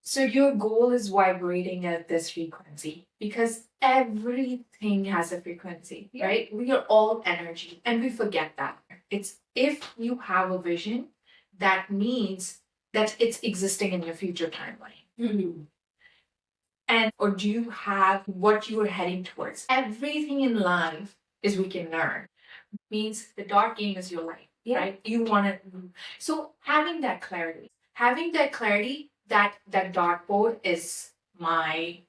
So your goal is vibrating at this frequency because everything has a frequency, right? We are all energy and we forget that. It's if you have a vision, that means that it's existing in your future timeline. Mm-hmm. And or do you have what you are heading towards? Everything in life is we can learn. Means the dark game is your life, right? You want to. So having that clarity that dartboard is my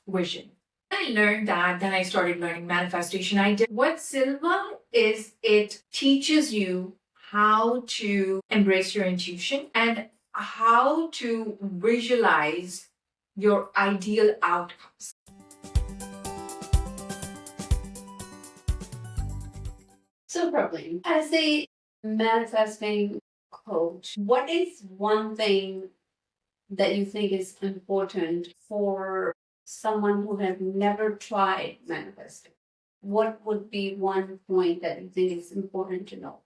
vision. I learned that, then I started learning manifestation. I did what Silva is, it teaches you how to embrace your intuition and how to visualize your ideal outcomes. So, Prabhleen, as a manifesting coach, what is one thing that you think is important for someone who has never tried manifesting? What would be one point that you think is important to know?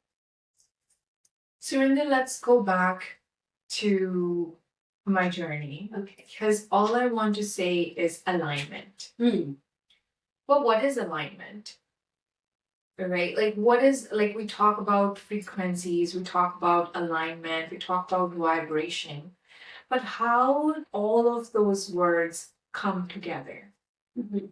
Surinder, let's go back to my journey. Okay. Because all I want to say is alignment. But what is alignment? Right? Like, what is, like, we talk about frequencies, we talk about alignment, we talk about vibration, but how all of those words come together? Mm-hmm.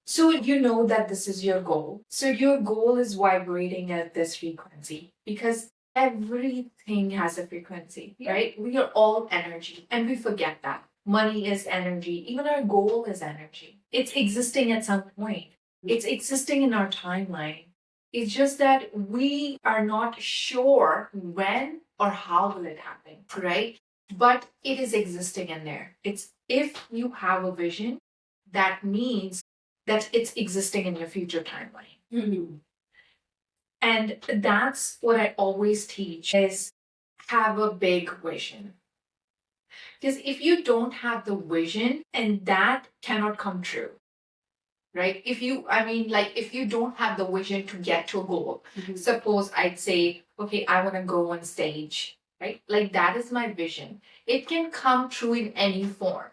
So you know that this is your goal. So your goal is vibrating at this frequency because everything has a frequency, right? We are all energy and we forget that. Money is energy. Even our goal is energy. It's existing at some point. It's existing in our timeline. It's just that we are not sure when or how will it happen, right? But it is existing in there. It's if you have a vision, that means that it's existing in your future timeline. Mm-hmm. And that's what I always teach is have a big vision. Because if you don't have the vision, and that cannot come true, right? If you don't have the vision to get to a goal, suppose I'd say, okay, I want to go on stage, right? Like that is my vision. It can come true in any form.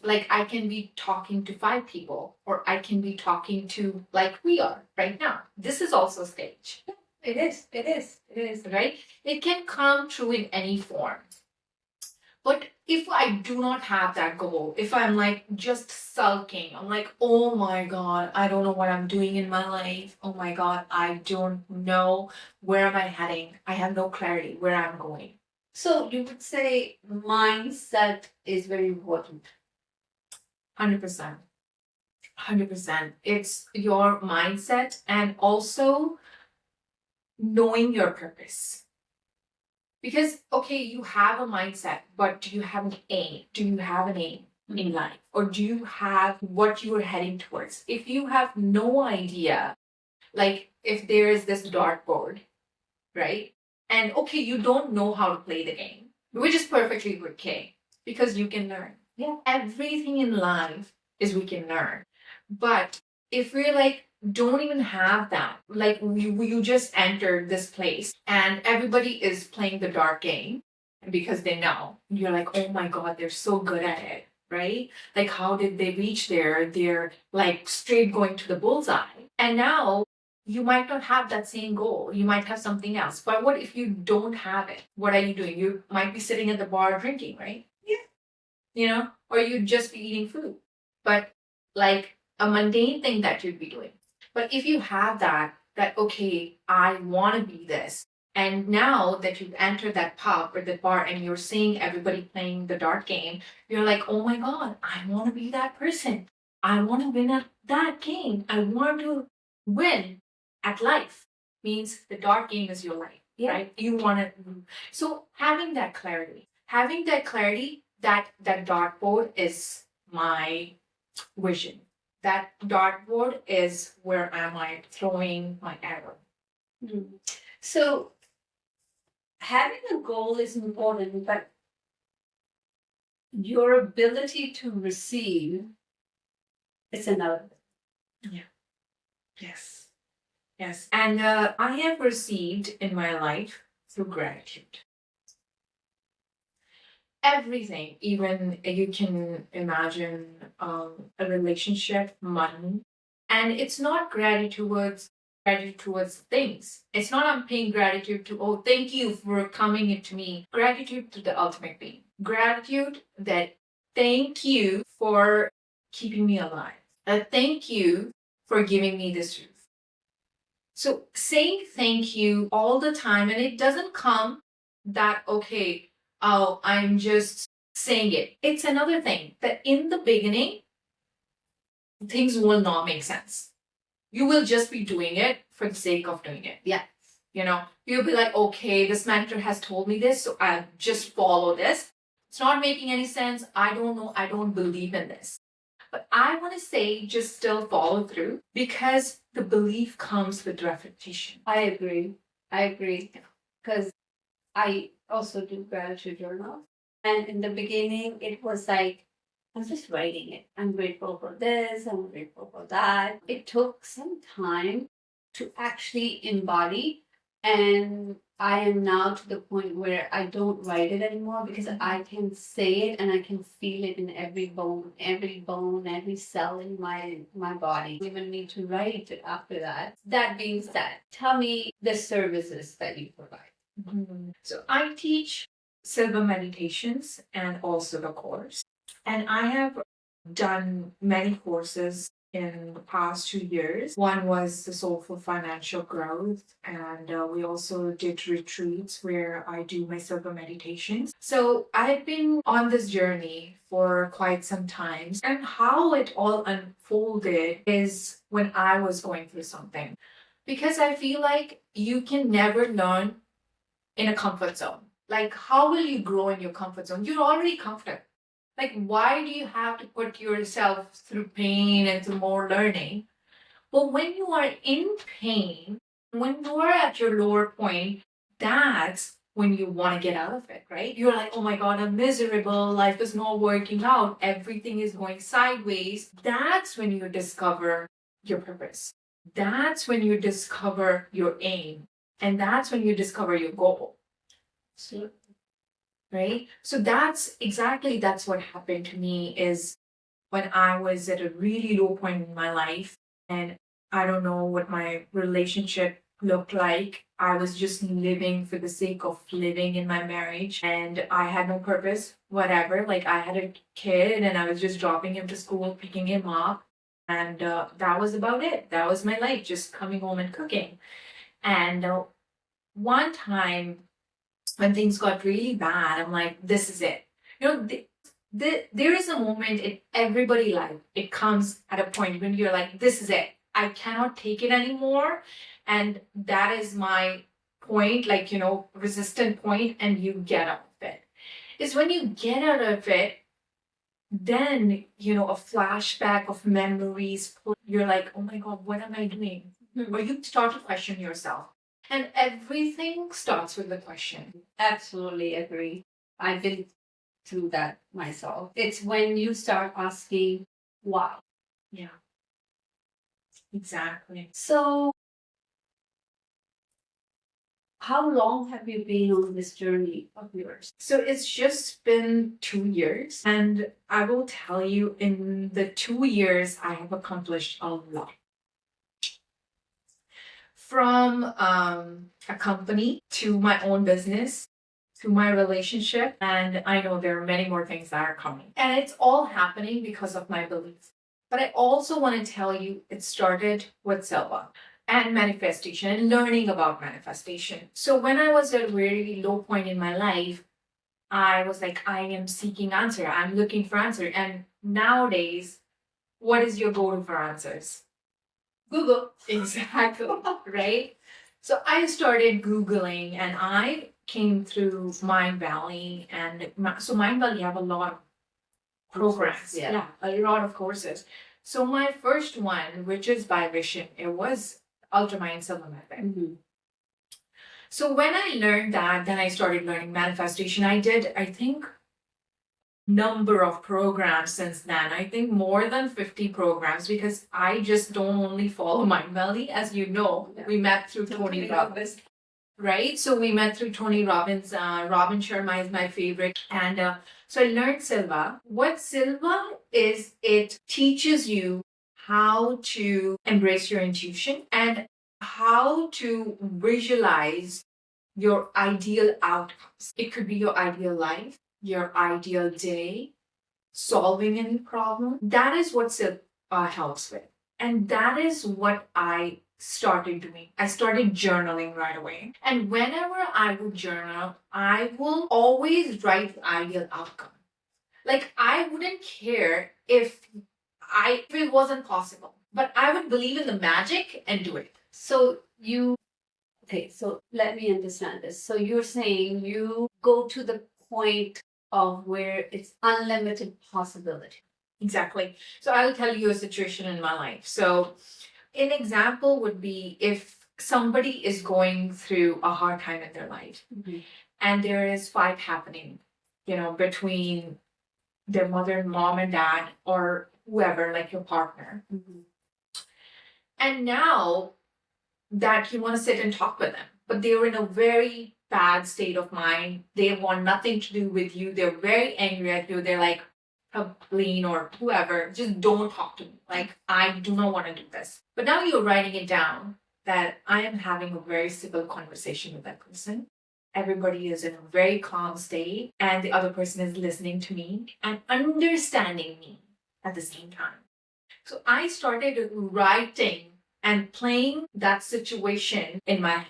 Like I can be talking to 5 people, or I can be talking to like we are right now. This is also stage. It is, right? It can come true in any form. But if I do not have that goal, if I'm like just sulking, I'm like, oh my God, I don't know what I'm doing in my life. Oh my God, I don't know where am I heading. I have no clarity where I'm going. So you would say mindset is very important. 100%. 100%. It's your mindset and also knowing your purpose. Because, okay, you have a mindset, but do you have an aim? Do you have an aim in life? Or do you have what you are heading towards? If you have no idea, like if there is this dartboard, right? And okay, you don't know how to play the game, which is perfectly okay because you can learn. Yeah. Everything in life is we can learn. But if we're like, don't even have that, like you just entered this place and everybody is playing the dark game because they know, you're like, oh my God, they're so good at it, right? Like, how did they reach there? They're like straight going to the bullseye. And now you might not have that same goal. You might have something else. But what if you don't have it? What are you doing? You might be sitting at the bar drinking, right? Yeah. Or you'd just be eating food. But like a mundane thing that you'd be doing. But if you have that, okay, I want to be this. And now that you've entered that pub or the bar and you're seeing everybody playing the dart game, you're like, oh my God, I want to be that person. I want to win at that game. I want to win at life. Means the dart game is your life, right? You want to. So having that clarity, that dartboard is my vision. That dartboard is where am I throwing my arrow. So having a goal is important, but your ability to receive is another. Yeah. Yes. Yes. And I have received in my life through gratitude. everything. Even you can imagine a relationship, money, and it's not gratitude towards things. It's not I'm paying gratitude to, oh, thank you for coming into me. Gratitude to the ultimate being. Gratitude that thank you for keeping me alive. Thank you for giving me this truth. So saying thank you all the time, and it doesn't come that, okay, oh, I'm just saying it. It's another thing that in the beginning, things will not make sense. You will just be doing it for the sake of doing it. Yeah. You'll be like, okay, this mentor has told me this, so I'll just follow this. It's not making any sense. I don't know. I don't believe in this. But I want to say just still follow through because the belief comes with repetition. I agree. Because I also do gratitude journal. And in the beginning, it was like, I'm just writing it. I'm grateful for this, I'm grateful for that. It took some time to actually embody. And I am now to the point where I don't write it anymore because I can say it and I can feel it in every bone, every cell in my body. I even need to write it after that. That being said, tell me the services that you provide. So I teach Silva meditations and also the course. And I have done many courses in the past 2 years. One was the Soulful Financial Growth, and we also did retreats where I do my Silva meditations. So I've been on this journey for quite some time. And how it all unfolded is when I was going through something. Because I feel like you can never learn in a comfort zone. Like, how will you grow in your comfort zone? You're already comfortable. Like, why do you have to put yourself through pain and through more learning? But when you are in pain, when you are at your lower point, that's when you want to get out of it, right? You're like, oh my God, I'm miserable. Life is not working out. Everything is going sideways. That's when you discover your purpose. That's when you discover your aim. And that's when you discover your goal. So, right? So that's what happened to me is when I was at a really low point in my life and I don't know what my relationship looked like. I was just living for the sake of living in my marriage and I had no purpose, whatever. Like I had a kid and I was just dropping him to school, picking him up. And that was about it. That was my life, just coming home and cooking. And one time when things got really bad, I'm like, this is it. There is a moment in everybody's life. It comes at a point when you're like, this is it. I cannot take it anymore. And that is my point, like, resistant point, and you get out of it. It's when you get out of it, then, a flashback of memories, you're like, oh my God, what am I doing? Or you start to question yourself. And everything starts with the question. absolutely agree. I've been through that myself. It's when you start asking why. Yeah. Exactly. So, how long have you been on this journey of yours? So it's just been 2 years. And I will tell you, in the 2 years, I have accomplished a lot. From a company to my own business to my relationship. And I know there are many more things that are coming. And it's all happening because of my beliefs. But I also want to tell you, it started with Silva and manifestation and learning about manifestation. So when I was at a very low point in my life, I was like, I am seeking answer. I'm looking for answer. And nowadays, what is your go-to for answers? Google. Exactly. Right? So I started Googling and I came through Mind Valley. And so Mind Valley have a lot of programs. Yeah. A lot of courses. So my first one, which is by Vision, it was Ultramind Silva Method. Mm-hmm. So when I learned that, then I started learning manifestation. I did, I think, number of programs since then. I think more than 50 programs because I just don't only follow Mind Valley. As you know, we met through Tony Robbins. right? So we met through Tony Robbins. Robin Sharma is my favorite. And so I learned Silva. What Silva is, it teaches you how to embrace your intuition and how to visualize your ideal outcomes. It could be your ideal life, your ideal day, solving any problem. That is what Silva helps with. And that is what I started doing. I started journaling right away. And whenever I would journal, I will always write the ideal outcome. Like I wouldn't care if it wasn't possible, but I would believe in the magic and do it. So okay, so let me understand this. So you're saying you go to the point of where it's unlimited possibility. Exactly. So I'll tell you a situation in my life. So an example would be if somebody is going through a hard time in their life, and there is fight happening, between their mother, mom, and dad, or whoever, like your partner. And now that you want to sit and talk with them, but they were in a very bad state of mind. They want nothing to do with you. They're very angry at you. They're like, Prabhleen or whoever, just don't talk to me. Like, I do not want to do this. But now you're writing it down that I am having a very civil conversation with that person. Everybody is in a very calm state, and the other person is listening to me and understanding me at the same time. So I started writing and playing that situation in my head,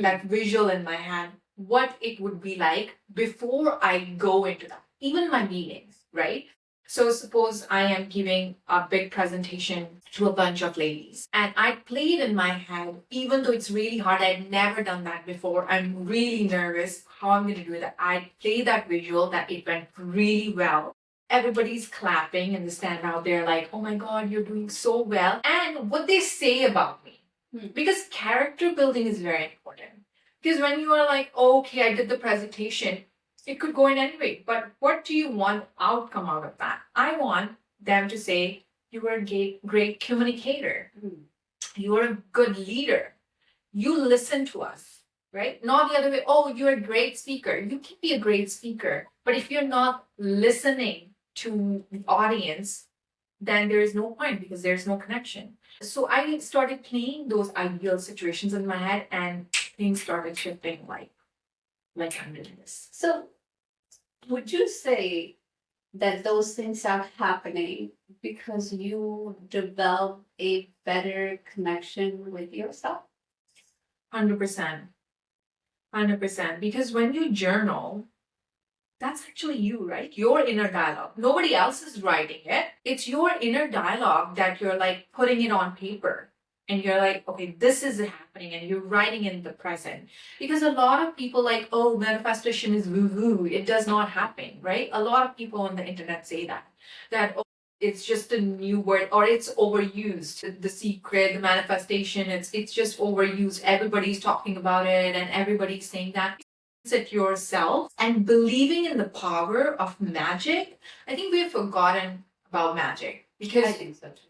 that visual in my head, what it would be like before I go into that, even my meetings, right? So suppose I am giving a big presentation to a bunch of ladies and I play it in my head, even though it's really hard. I've never done that before. I'm really nervous how I'm going to do that. I play that visual that it went really well. Everybody's clapping and they stand out there like, oh my God, you're doing so well. And what they say about me. Because character building is very important. Because when you are like, oh, okay, I did the presentation, it could go in any way. But what do you want outcome out of that? I want them to say, you were a great communicator. You are a good leader. You listen to us, right? Not the other way. Oh, you're a great speaker. You can be a great speaker. But if you're not listening to the audience, then there is no point because there's no connection. So I started playing those ideal situations in my head and things started shifting like I'm doing this. So would you say that those things are happening because you develop a better connection with yourself? 100%. 100%. Because when you journal, that's actually you, right? Your inner dialogue. Nobody else is writing it. It's your inner dialogue that you're like putting it on paper. And you're like, okay, this is happening. And you're writing in the present. Because a lot of people like, oh, manifestation is woo-woo. It does not happen, right? A lot of people on the internet say that. Oh, it's just a new word or it's overused. The secret, the manifestation, it's just overused. Everybody's talking about it and everybody's saying that. It yourself and believing in the power of magic. I think we've forgotten about magic because I think so too.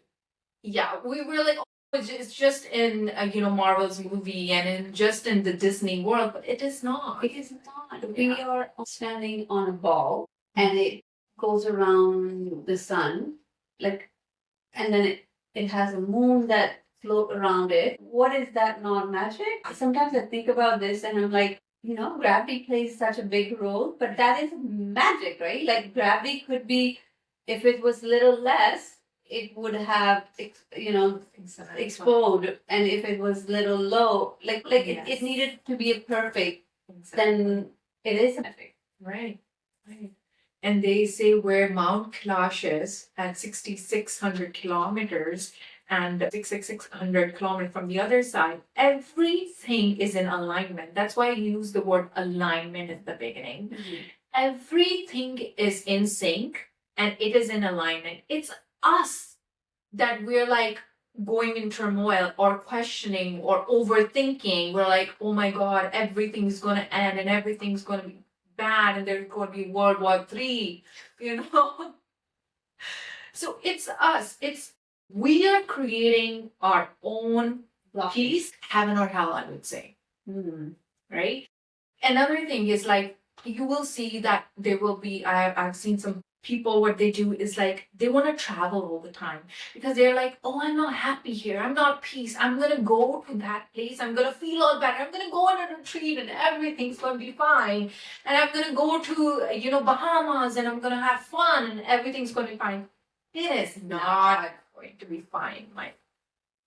Yeah, we were like, oh, it's just in Marvel's movie and in the Disney world, but it is not. It is not. We are standing on a ball and it goes around the sun, and then it has a moon that float around it. What is that not magic? Sometimes I think about this and I'm like, gravity plays such a big role, but that is magic, right? Like gravity could be, if it was little less, it would have, explode. And if it was little low, it needed to be a perfect, then it is magic. Right. And they say where Mount Kailash is at 6,600 kilometers, and 6,600 kilometers from the other side, everything is in alignment. That's why I use the word alignment at the beginning. Everything is in sync and it is in alignment. It's us that we're like going in turmoil or questioning or overthinking. We're like, oh my God, everything's going to end and everything's going to be bad and there's going to be World War III, So it's us. We are creating our own peace, heaven or hell, I would say. right? Another thing is like you will see that there will be I've seen some people what they do is like they want to travel all the time because they're like, oh, I'm not happy here, I'm not at peace, I'm gonna go to that place, I'm gonna feel all better, I'm gonna go on a retreat and everything's gonna be fine, and I'm gonna go to Bahamas and I'm gonna have fun and everything's gonna be fine. It is not going to be fine, Mike.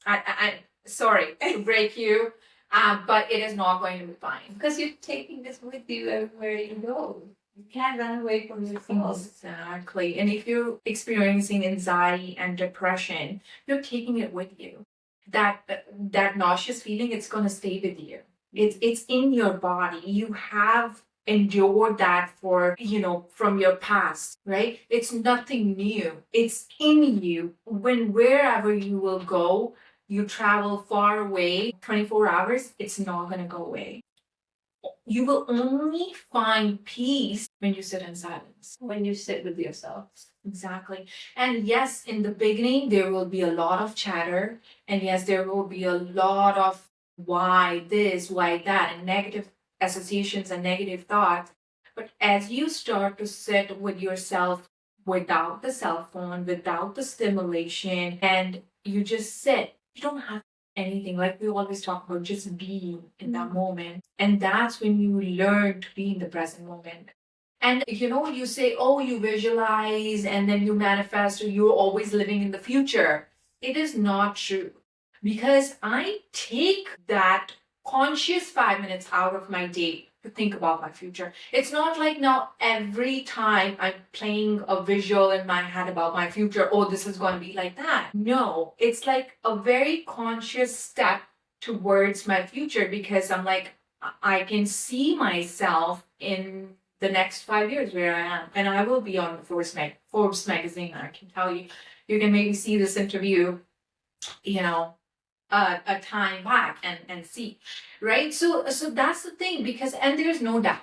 I sorry to break you, but it is not going to be fine. Because you're taking this with you everywhere you go. You can't run away from yourself. Exactly. And if you're experiencing anxiety and depression, you're taking it with you. That nauseous feeling, it's gonna stay with you. It's in your body. You have endured that for from your past, right? It's nothing new. It's in you. When wherever you will go, you travel far away, 24 hours, it's not gonna go away. You will only find peace when you sit in silence. When you sit with yourself. Exactly. And yes, in the beginning, there will be a lot of chatter. And yes, there will be a lot of why this, why that, and negative associations and negative thoughts. But as you start to sit with yourself without the cell phone, without the stimulation, and you just sit, you don't have anything. Like we always talk about just being in that moment. And that's when you learn to be in the present moment. And you say, oh, you visualize and then you manifest, or you're always living in the future. It is not true because I take that conscious 5 minutes out of my day to think about my future. It's not like now every time I'm playing a visual in my head about my future, oh, this is going to be like that. No, it's like a very conscious step towards my future because I'm like, I can see myself in the next 5 years where I am. And I will be on Forbes magazine. I can tell you, you can maybe see this interview, a time back and see, right? So that's the thing because, and there's no doubt.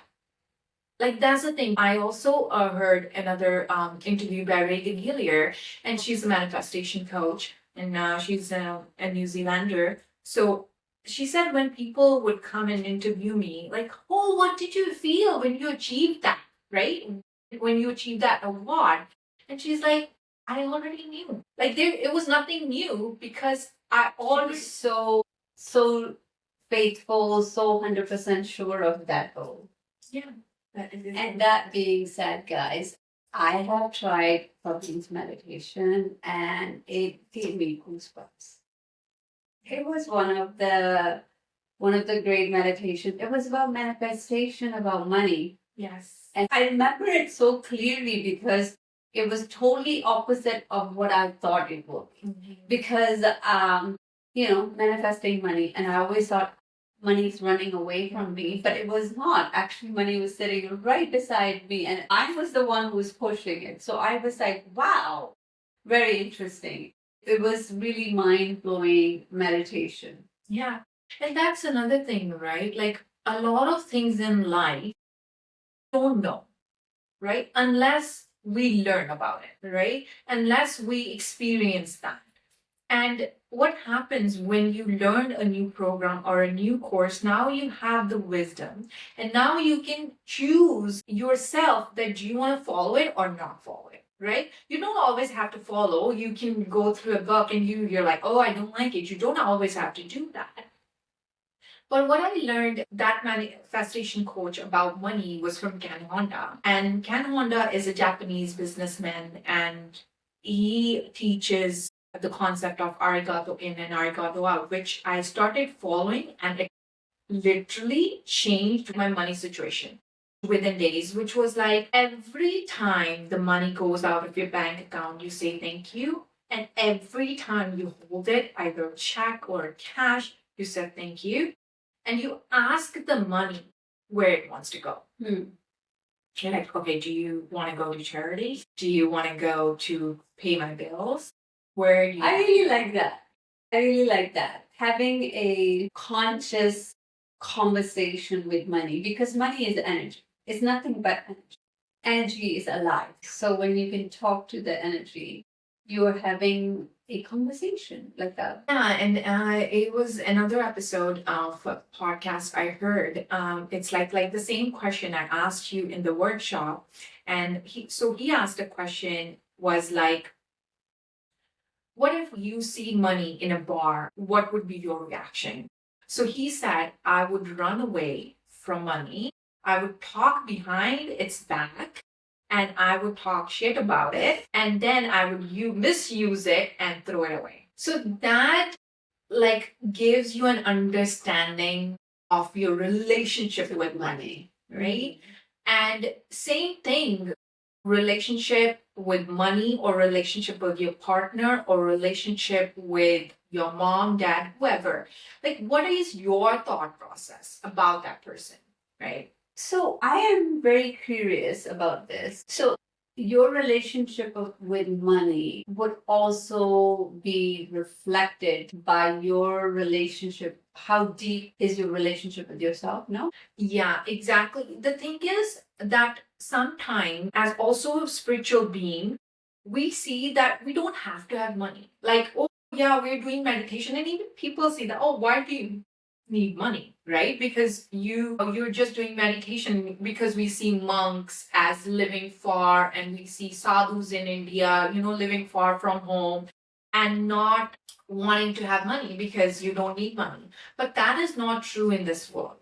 Like that's the thing. I also heard another interview by Reagan Hillier, and she's a manifestation coach, and she's a New Zealander. So she said when people would come and interview me, like, oh, what did you feel when you achieved that, right? When you achieved that award, and she's like, I already knew. Like it was nothing new because I always So faithful, so 100% sure of that goal. yeah. That is And that being said, guys, I have tried Prabheen's meditation and it gave me goosebumps. It was one of the great meditations. It was about manifestation, about money. yes. And I remember it so clearly because it was totally opposite of what I thought it would be. Because manifesting money, and I always thought money's running away from me, but it was not. Actually, money was sitting right beside me, and I was the one who was pushing it. So I was like, wow, very interesting. It was really mind blowing meditation. Yeah. And that's another thing, right? Like a lot of things in life don't know, right? Unless we learn about it, right? Unless we experience that. And what happens when you learn a new program or a new course? Now you have the wisdom, and now you can choose yourself that do you want to follow it or not follow it, right? You don't always have to follow. You can go through a book and you're like, oh, I don't like it. You don't always have to do that. But what I learned that manifestation coach about money was from Ken Honda. And Ken Honda is a Japanese businessman and he teaches the concept of arigato in and arigato out, which I started following and it literally changed my money situation within days, which was like every time the money goes out of your bank account, you say thank you. And every time you hold it, either a check or cash, you said thank you. And you ask the money where it wants to go. You're like, okay, do you want to go to charity? Do you want to go to pay my bills? Where do you? I really like that. I really like that. Having a conscious conversation with money because money is energy. It's nothing but energy. Energy is alive. So when you can talk to the energy you're having a conversation like that. Yeah, and it was another episode of a podcast I heard. It's like the same question I asked you in the workshop, and he asked a question was like, what if you see money in a bar? What would be your reaction? So he said, I would run away from money. I would talk behind its back and I would talk shit about it. And then I would misuse it and throw it away. So that like gives you an understanding of your relationship with money, right? And same thing, relationship with money or relationship with your partner or relationship with your mom, dad, whoever. Like, what is your thought process about that person, right? So I am very curious about this. So your relationship with money would also be reflected by your relationship. How deep is your relationship with yourself? No? Yeah, exactly. The thing is that sometimes, as also a spiritual being, we see that we don't have to have money. Like, oh, yeah, we're doing meditation, and even people see that, oh, why do you need money, right? Because you're just doing meditation because we see monks as living far, and we see sadhus in India, living far from home and not wanting to have money because you don't need money. But that is not true in this world,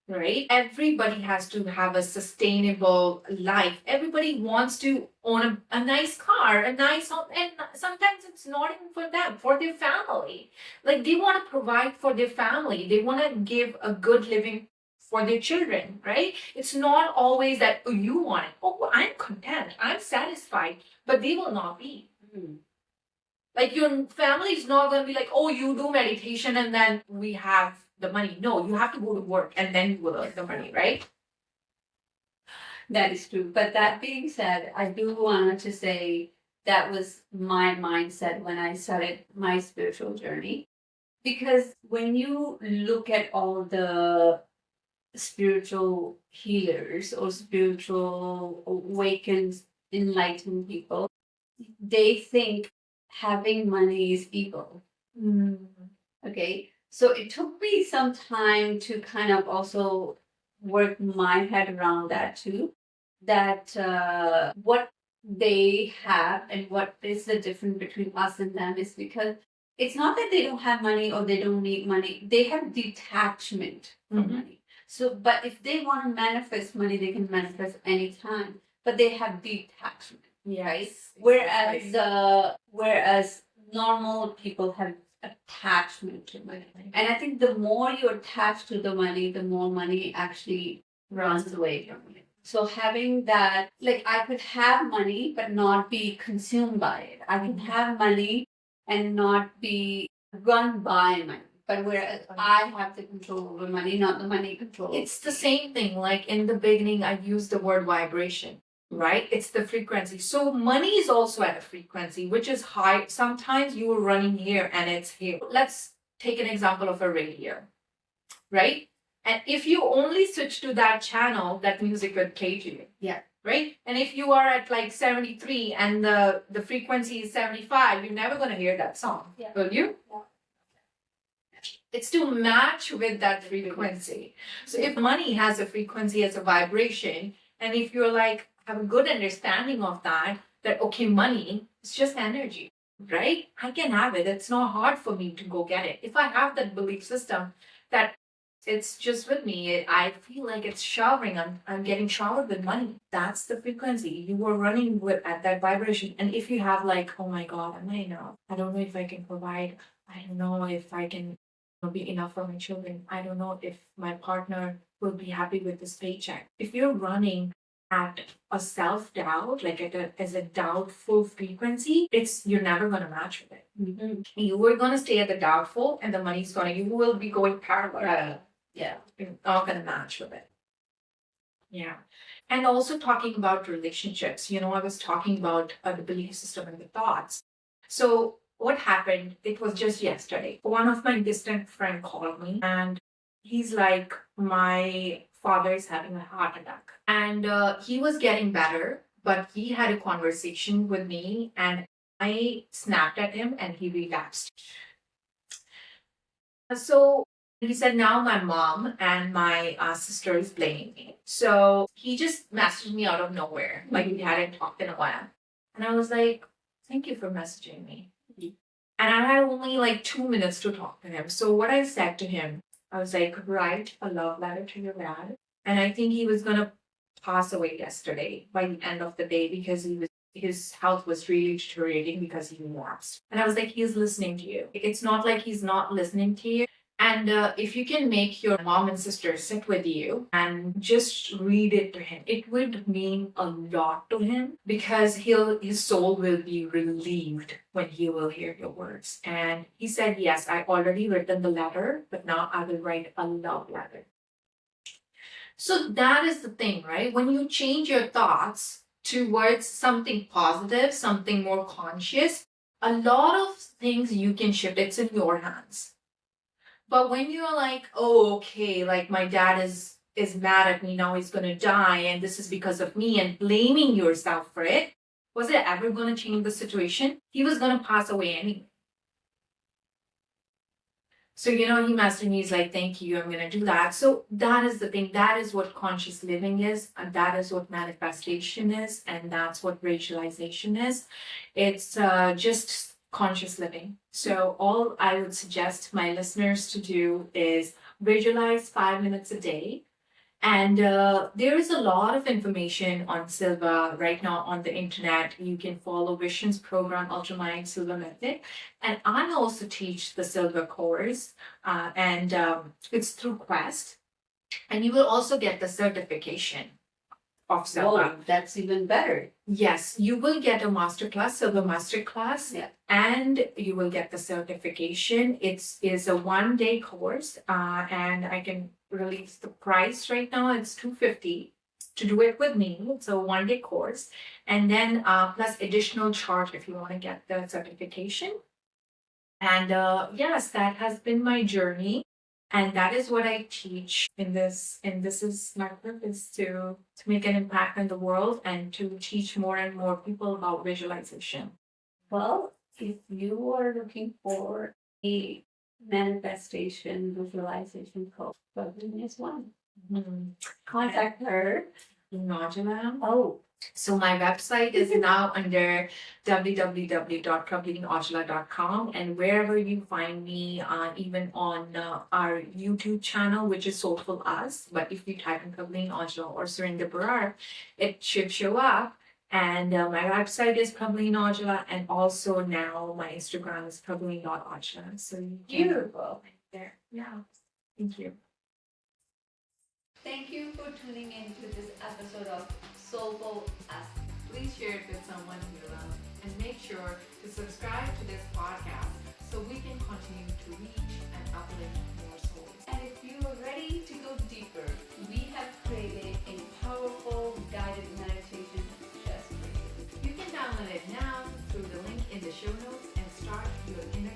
right? Everybody has to have a sustainable life. Everybody wants to own a nice car, a nice home, and sometimes it's not even for them, for their family. Like they want to provide for their family, they want to give a good living for their children, right? It's not always that, oh, you want it. Oh, well, I'm content, I'm satisfied, but they will not be. Like your family is not going to be like, oh, you do meditation and then we have the money. No, you have to go to work and then you will earn the money, right? That is true. But that being said, I do want to say that was my mindset when I started my spiritual journey. Because when you look at all the spiritual healers or spiritual awakened, enlightened people, they think having money is evil. Okay. So it took me some time to kind of also work my head around that too. That what they have and what is the difference between us and them is because it's not that they don't have money or they don't need money. They have detachment from money. So, but if they want to manifest money, they can manifest anytime. But they have detachment, right? Whereas, whereas normal people have attachment to money. And I think the more you attach to the money, the more money actually runs away from you. So having that, like I could have money but not be consumed by it. I can have money and not be run by money. But whereas I have the control over money, not the money control. It's the same thing. Like in the beginning, I used the word vibration, right? It's the frequency. So money is also at a frequency, which is high. Sometimes you are running here and it's here. Let's take an example of a radio, right? And if you only switch to that channel, that music will play to you. Yeah. Right? And if you are at like 73 and the frequency is 75, you're never going to hear that song. Yeah. Will you? Yeah. It's to match with that frequency. So if money has a frequency as a vibration, and if you're like, have a good understanding of that okay, money is just energy, right? I can have it. It's not hard for me to go get it. If I have that belief system that it's just with me, I feel like it's showering. I'm getting showered with money. That's the frequency. You were running with at that vibration. And if you have like, oh my God, am I enough? I don't know if I can provide. I don't know if I can be enough for my children. I don't know if my partner will be happy with this paycheck. If you're running at a self-doubt, like as a doubtful frequency, you're never gonna match with it. You were gonna stay at the doubtful and the money's you will be going parallel. Yeah. You're not gonna match with it. Yeah. And also talking about relationships, I was talking about the belief system and the thoughts. So what happened, it was just yesterday. One of my distant friend called me and he's like, my father is having a heart attack. And he was getting better, but he had a conversation with me and I snapped at him and he relapsed. So he said, now my mom and my sister is blaming me. So he just messaged me out of nowhere, like we hadn't talked in a while. And I was like, thank you for messaging me. And I had only like 2 minutes to talk to him. So what I said to him, I was like, write a love letter to your dad. And I think he was gonna pass away yesterday by the end of the day because his health was really deteriorating because he relapsed. And I was like, he's listening to you. It's not like he's not listening to you. And if you can make your mom and sister sit with you and just read it to him, it would mean a lot to him because his soul will be relieved when he will hear your words. And he said, yes, I already written the letter, but now I will write a love letter. So that is the thing, right? When you change your thoughts towards something positive, something more conscious, a lot of things you can shift. It's in your hands. But when you're like, oh, okay, like my dad is mad at me now, he's gonna die, and this is because of me, and blaming yourself for it, was it ever gonna change the situation? He was gonna pass away anyway. So, he messaged me, he's like, thank you, I'm gonna do that. So that is the thing. That is what conscious living is, and that is what manifestation is, and that's what visualization is. It's just conscious living. So all I would suggest my listeners to do is visualize 5 minutes a day. And there is a lot of information on Silva right now on the internet. You can follow Vision's program, Ultramind Silva Method. And I also teach the Silva course, and it's through Quest. And you will also get the certification of Silva. Oh, that's even better. Yes, you will get a masterclass, Silva masterclass, Yeah. and you will get the certification. It's is a 1 day course, and I can release the price right now. It's $250 to do it with me. It's a 1 day course, and then plus additional charge if you want to get the certification. And yes, that has been my journey. And that is what I teach in this. And this is my purpose to make an impact in the world and to teach more and more people about visualization. Well, if you are looking for a manifestation visualization coach, Prabhleen is one. Contact her. Najala. Oh, So my website is now under www.prabhleenajala.com, and wherever you find me, even on our YouTube channel, which is Soulful Us. But if you type in Prabhleen Ajala or Surinder Barar, it should show up. And my website is Prabhleen Ajala, and also now my Instagram is Prabhleen.ajala. So you can beautiful. there. Yeah. Thank you. Thank you for tuning in to this episode of Soulful Us. Please share it with someone you love, and make sure to subscribe to this podcast so we can continue to reach and uplift more souls. And if you are ready to go deeper, we have created a powerful guided meditation just for you. You can download it now through the link in the show notes and start your inner